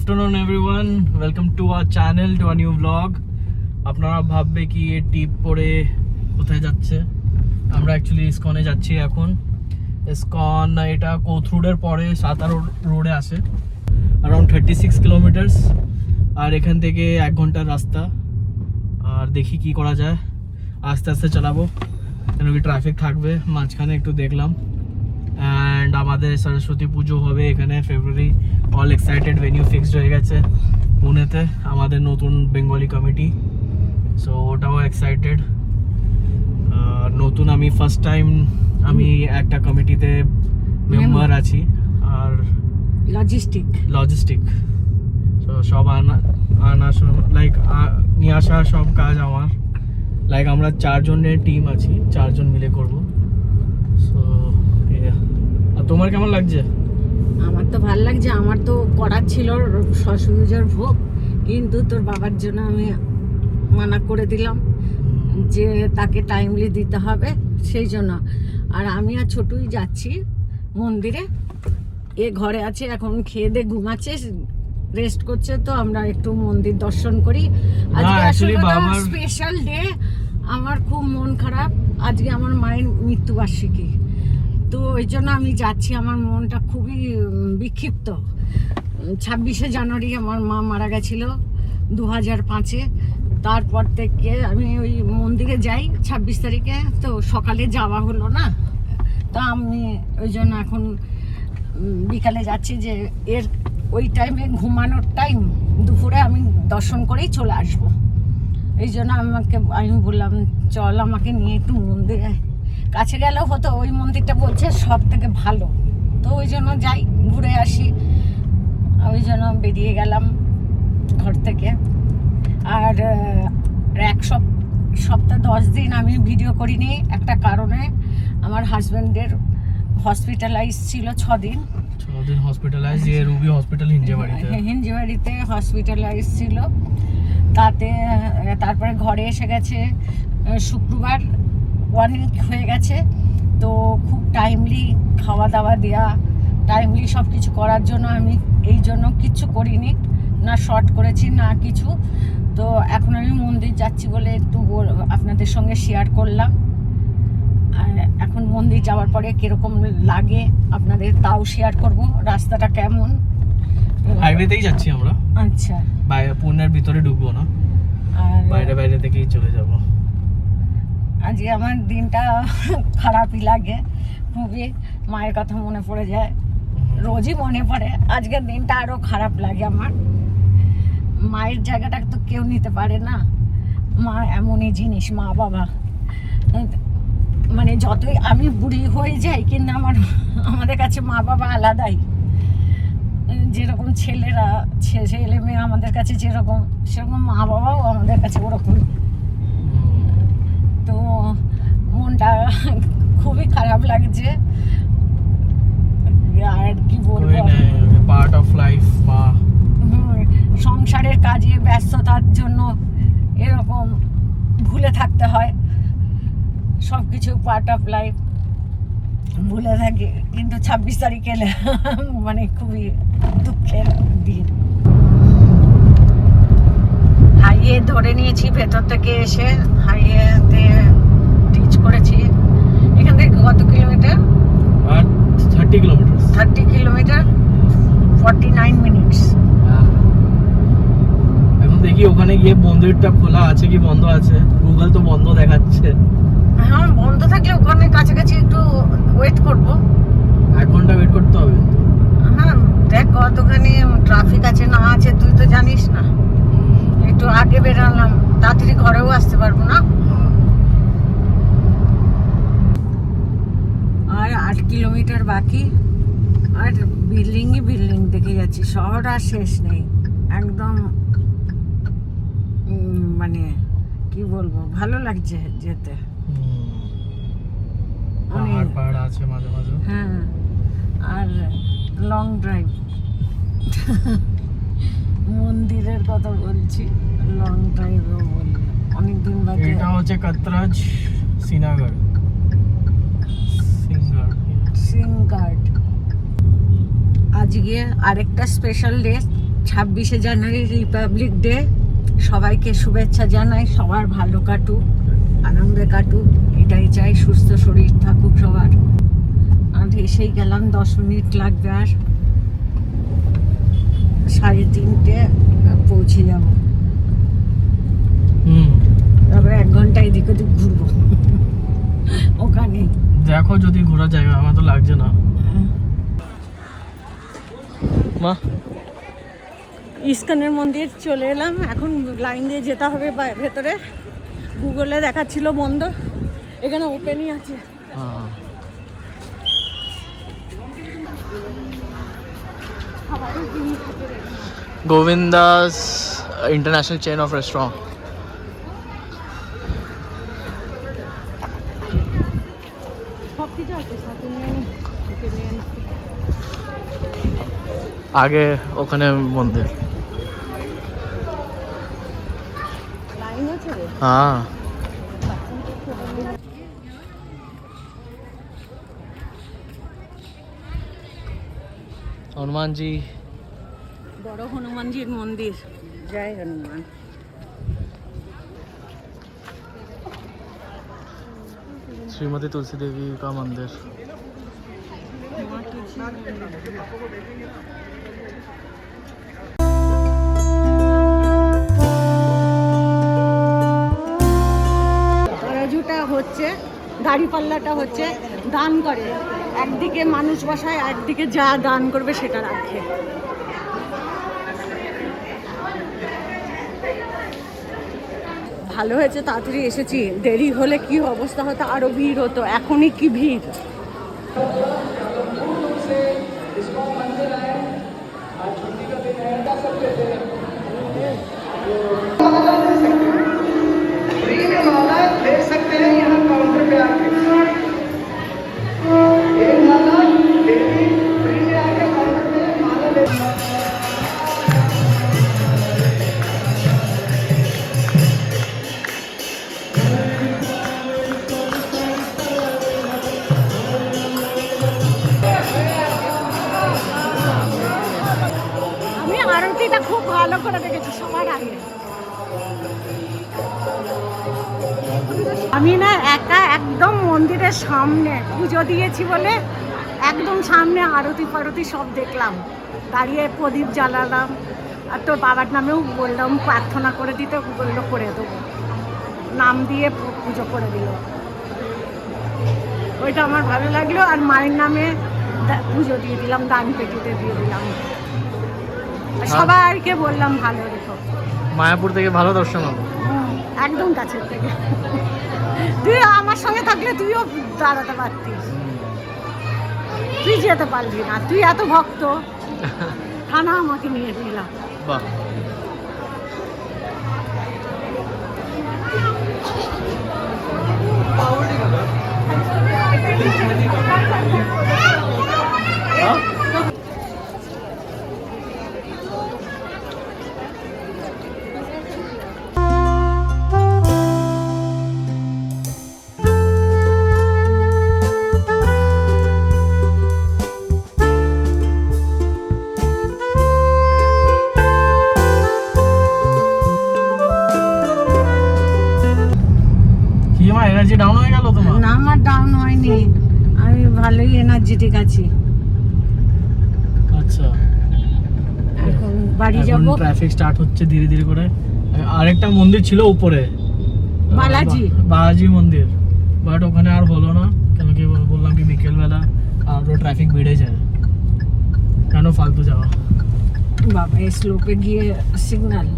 afternoon everyone, welcome to our channel, to a new vlog. আপনারা ভাববে কি এই টিপ পরে কোথায় যাচ্ছে? আমরা অ্যাকচুয়ালি ইসকনে যাচ্ছি এখন। ইসকন এটা কোথরুডের পরে সাতারা রোডে আসে, अराउंड 36 কিলোমিটারস, আর এখান থেকে 1 ঘন্টার রাস্তা। আর দেখি কি করা যায়, আস্তে আস্তে চালাবো কেন কি ট্রাফিক থাকবে মাঝখানে। একটু দেখলাম অ্যান্ড আমাদের সরস্বতী পুজো হবে এখানে ফেব্রুয়ারি। অল এক্সাইটেড, ভেনিউ ফিক্সড হয়ে গেছে পুনেতে, আমাদের নতুন বেঙ্গলি কমিটি। সো ওটাও এক্সাইটেড। নতুন আমি ফার্স্ট টাইম আমি একটা কমিটিতে মেম্বার আছি। আর লজিস্টিক সো সব আনা লাইক নিয়ে আসা সব কাজ আমার। লাইক আমরা 4 জনের টিম আছি, 4 জন মিলে করব। সো আর তোমার কেমন লাগছে? আমার তো ভালো লাগছে। আমার তো করার ছিল সরস্বতীর ভোগ, কিন্তু তোর বাবার জন্য আমি মানা করে দিলাম যে তাকে টাইমলি দিতে হবে, সেই জন্য। আর আমি আর ছোটুই যাচ্ছি মন্দিরে। এ ঘরে আছে, এখন খেয়ে দিয়ে ঘুমাচ্ছে, রেস্ট করছে। তো আমরা একটু মন্দির দর্শন করি। আজকে আসলে স্পেশাল ডে। আমার খুব মন খারাপ, আজকে আমার মায়ের মৃত্যুবার্ষিকী। তো ওই জন্য আমি যাচ্ছি, আমার মনটা খুবই বিক্ষিপ্ত। 26শে জানুয়ারি আমার মা মারা গেছিল 2005-এ। তারপর থেকে আমি ওই মন্দিরে যাই 26 তারিখে, তো সকালে যাওয়া হলো না। তো আমি ওই জন্য এখন বিকালে যাচ্ছি, যে এর ওই টাইমে ঘুমানোর টাইম, দুপুরে আমি দর্শন করেই চলে আসবো। এই জন্য আমি বললাম চল আমাকে নিয়ে একটু মন্দিরে, কাছে গেলেও হতো, ওই মন্দিরটা বলছে সব থেকে ভালো। তো ওই জন্য যাই, ঘুরে আসি। ওই জন্য বেরিয়ে গেলাম ঘর থেকে। আর এক সপ্তাহ 10 দিন আমি ভিডিও করিনি, একটা কারণে। আমার হাজব্যান্ডের হসপিটালাইজ ছিল 6 দিন হসপিটালাইজ, যে রুবি হসপিটাল হিঞ্জিবাড়িতে হসপিটালাইজ ছিল। তাতে তারপরে ঘরে এসে গেছে শুক্রবার, 1 উইক হয়ে গেছে। তো খুব টাইমলি খাওয়া দাওয়া দেওয়া, টাইমলি সব কিছু করার জন্য আমি এই জন্য কিচ্ছু করিনি, না শর্ট করেছি না কিছু। তো এখন আমি মন্দির যাচ্ছি বলে একটু আপনাদের সঙ্গে শেয়ার করলাম। আর এখন মন্দির যাওয়ার পরে কিরকম লাগে আপনাদের তাও শেয়ার করব, রাস্তাটা কেমন। হাইওয়েতেই যাচ্ছি আমরা। আচ্ছা, বাইরে পুনের ভিতরে ঢুকবো না, আর বাইরে থেকেই চলে যাব। আজকে আমার দিনটা খারাপই লাগে, খুবই মায়ের কথা মনে পড়ে যায়, রোজই মনে পড়ে। আজকের দিনটা আরো খারাপ লাগে আমার। মায়ের জায়গাটা তো কেউ নিতে পারে না। মা এমনই জিনিস, মা বাবা। মানে যতই আমি বুড়ি হয়ে যাই, কিন্তু আমাদের কাছে মা বাবা আলাদাই। যেরকম ছেলে মেয়ে আমাদের কাছে যেরকম, সেরকম মা বাবাও আমাদের কাছে ওরকম। তো মনটা খুবই খারাপ লাগছে। আর কি বলবো, পার্ট অফ লাইফ। সংসারের কাজে ব্যস্ততার জন্য এরকম ভুলে থাকতে হয়, সবকিছু পার্ট অফ লাইফ ভুলে থাকি। কিন্তু 26 তারিখ এলে মানে খুবই দুঃখের দিন। হাইওয়ে ধরে নিয়েছি, ভেতর থেকে এসে হাইওয়েতে রিচ করেছি। এখান থেকে কত কিলোমিটার? 30 kilometre, 49 minutes. এখন দেখি ওখানে গিয়ে মন্দিরটা খোলা আছে কি বন্ধ আছে। গুগল তো বন্ধ দেখাচ্ছে। হ্যাঁ, বন্ধ থাকলে ওখানে কাছাকাছি একটু ওয়েট করব। 1 ঘন্টা ওয়েট করতে হবে। হ্যাঁ, দেখ কতখানি ট্রাফিক আছে না আছে তুই তো জানিস না। একটু আগে বেরালাম, তাড়াতাড়ি ঘরেও আসতে পারবো না। আর 8 কিলোমিটার বাকি। আর বিল্ডিং দেখে যাচ্ছি, শহর আর শেষ নেই একদম। মানে কি বলবো, ভালো লাগছে যেতে। পাহাড় আছে মাঝে মাঝে। হ্যাঁ, আর লং ড্রাইভ। মন্দিরের কথা বলছি, লং ড্রাইভও বলি অনেকদিন বাদে। এটা হচ্ছে কাতরাজ সিনঘাট। আজকে আরেকটা স্পেশাল ডে। 26শে জানুয়ারি রিপাবলিক ডে, সবাইকে শুভেচ্ছা জানাই। সবার ভালো কাটুক, আনন্দে কাটুক, এটাই চাই। সুস্থ শরীর থাকুক সবার। আর এসেই গেলাম, 10 মিনিট লাগবে, আর 3:30 পৌঁছে যাব। তবে 1 ঘন্টা এদিক ওদিক ঘুরবো ওখানে। দেখো যদি ঘোরার জায়গা, আমার তো লাগছে না। মা, ইস্কনের মন্দির চলে এলাম। এখন লাইন দিয়ে যেতে হবে ভেতরে। গুগলে দেখাচ্ছিল বন্ধ, এখানে ওপেনই আছে। Govindas international chain of restaurant. সব কিছু আছে, আগে ওখানে মন্দির। লাইন আছে রে। হ্যাঁ, হনুমানজি, বড় হনুমানজির মন্দির। জয় হনুমান। श्रीमती तुलसी देवी का मंदिर। তরাজুটা হচ্ছে, দাড়িপাল্লাটা হচ্ছে দান করে। একদিকে মানুষ বসায়, একদিকে যা দান করবে সেটা রাখে। ভালো হয়েছে তাড়াতাড়ি এসেছি, দেরি হলে কি অবস্থা হতো, আরো ভিড় হতো। এখনই কি ভিড়। আরতিটা খুব ভালো করে দেখেছি সবার আগে। আমি না একা একদম মন্দিরের সামনে পুজো দিয়েছি বলে একদম সামনে আরতি ফারতি সব দেখলাম। দাঁড়িয়ে প্রদীপ জ্বালালাম, আর তোর বাবার নামেও বললাম প্রার্থনা করে দিতে, বললো করে দেবো। নাম দিয়ে পুজো করে দিল, ওইটা আমার ভালো লাগলো। আর মায়ের নামে পুজো দিয়ে দিলাম, দান পেটিতে দিয়ে দিলাম। সবাইকে বললাম ভালো রেখো। মায়াপুর থেকে ভালো দর্শন হবে, একদম কাছের থেকে। তুই আমার সঙ্গে থাকলে তুইও দাঁড়াতে পারতিস, তুই যেতে পারবি না, তুই এত ভক্ত। থানা আমাকে নিয়ে দিলাম। বাহ, এনার্জি ডাউন হয়ে গেল তোমার? না, আমার ডাউন হয়নি, আমি ভালোই এনার্জেটিক আছি। আচ্ছা, এখন বাড়ি যাব। ট্রাফিক স্টার্ট হচ্ছে ধীরে ধীরে করে। আরেকটা মন্দির ছিল উপরে, বালাজি মন্দির, বাট ওখানে আর হলো না। কেন কি বললাম কি বিকেলবেলা আরো ট্রাফিক বেড়ে যায়, কেন ফালতু যাওয়া। বাবা এই স্লোপে গিয়ে সিগন্যাল।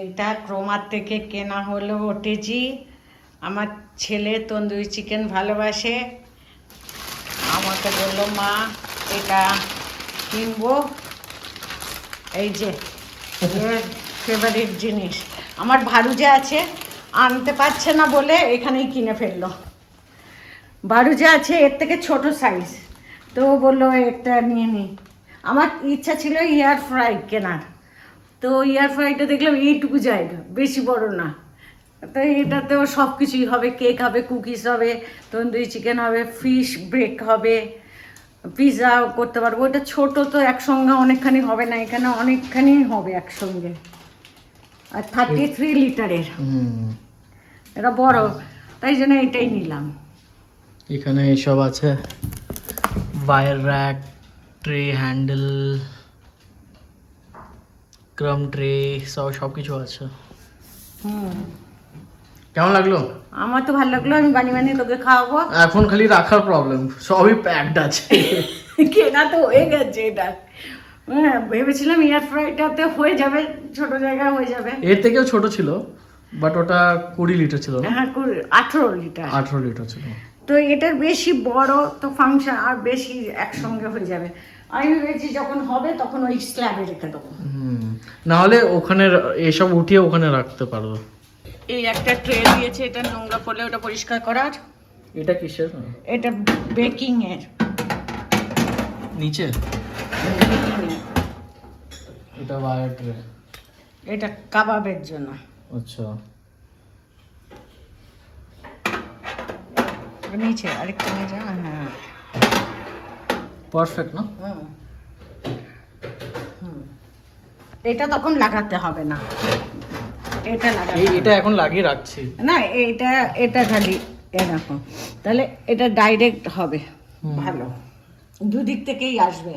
এটা ক্রোমার থেকে কেনা হলো ওটেজি। আমার ছেলে তন্দুরি চিকেন ভালোবাসে, আমাকে বললো মা এটা কিনবো, এই যে ফেভারিট জিনিস। আমার ভারুজা আছে, আনতে পারছে না বলে এখানেই কিনে ফেললো। ভারুজা আছে এর থেকে ছোট সাইজ, তো বললো একটা নিয়ে নি। আমার ইচ্ছা ছিল এয়ার ফ্রাই কেনার, তো এয়ার ফ্রাইটা দেখলাম এইটুকু জায়গা, বেশি বড় না। তো এটাতেও সব কিছুই হবে, কেক হবে, কুকিজ হবে, তন্দুরি চিকেন হবে, ফিশ ব্রেক হবে, পিৎজা করতে পারবো। ওটা ছোট তো একসঙ্গে অনেকখানি হবে না, এখানে অনেকখানি হবে একসঙ্গে। আর 33 লিটারের, এটা বড়, তাই জন্য এটাই নিলাম। এখানে এইসব আছে, ওয়্যার র্যাক, ট্রে হ্যান্ডেল, ক্রাম ট্রে, সব কিছু আছে। কেমন লাগলো? আমার তো ভালো লাগলো, আমি বানিয়ে তোকে খাওয়াবো। এখন খালি রাখার প্রবলেম, সবই প্যাকড আছে। কেনা তো হয়ে গেছে এটা। হ্যাঁ, ভেবেছিলাম এয়ার ফ্রাইটাতে হয়ে যাবে, ছোট জায়গা হয়ে যাবে। এর থেকেও ছোট ছিল, বাট ওটা 20 লিটার ছিল না? হ্যাঁ, 18 লিটার। 18 লিটার ছিল। তো এটার বেশি বড় তো ফাংশন আর বেশি একসঙ্গে হয়ে যাবে। আমি ভেবেছি যখন হবে তখন ওই স্ল্যাবে রেখে দেবো। না হলে ওখানে এসব উঠিয়ে ওখানে রাখতে পারবো। এই একটা ট্রে দিয়েছে, এটা নোংরা পড়লে ওটা পরিষ্কার করার। এটা কিসের? এটা বেকিং এর। নিচে এটা ওয়্যার ট্রে, এটা কাবাবের জন্য। আচ্ছা, নিচে আরেকটা নিচে। হ্যাঁ, পারফেক্ট না? এটা তখন লাগাতে হবে না, এটা লাগাতে এটা এখন লাগিয়ে রাখছি না, এটা খালি এরকম, তাহলে এটা ডাইরেক্ট হবে, ভালো দুদিক থেকেই আসবে।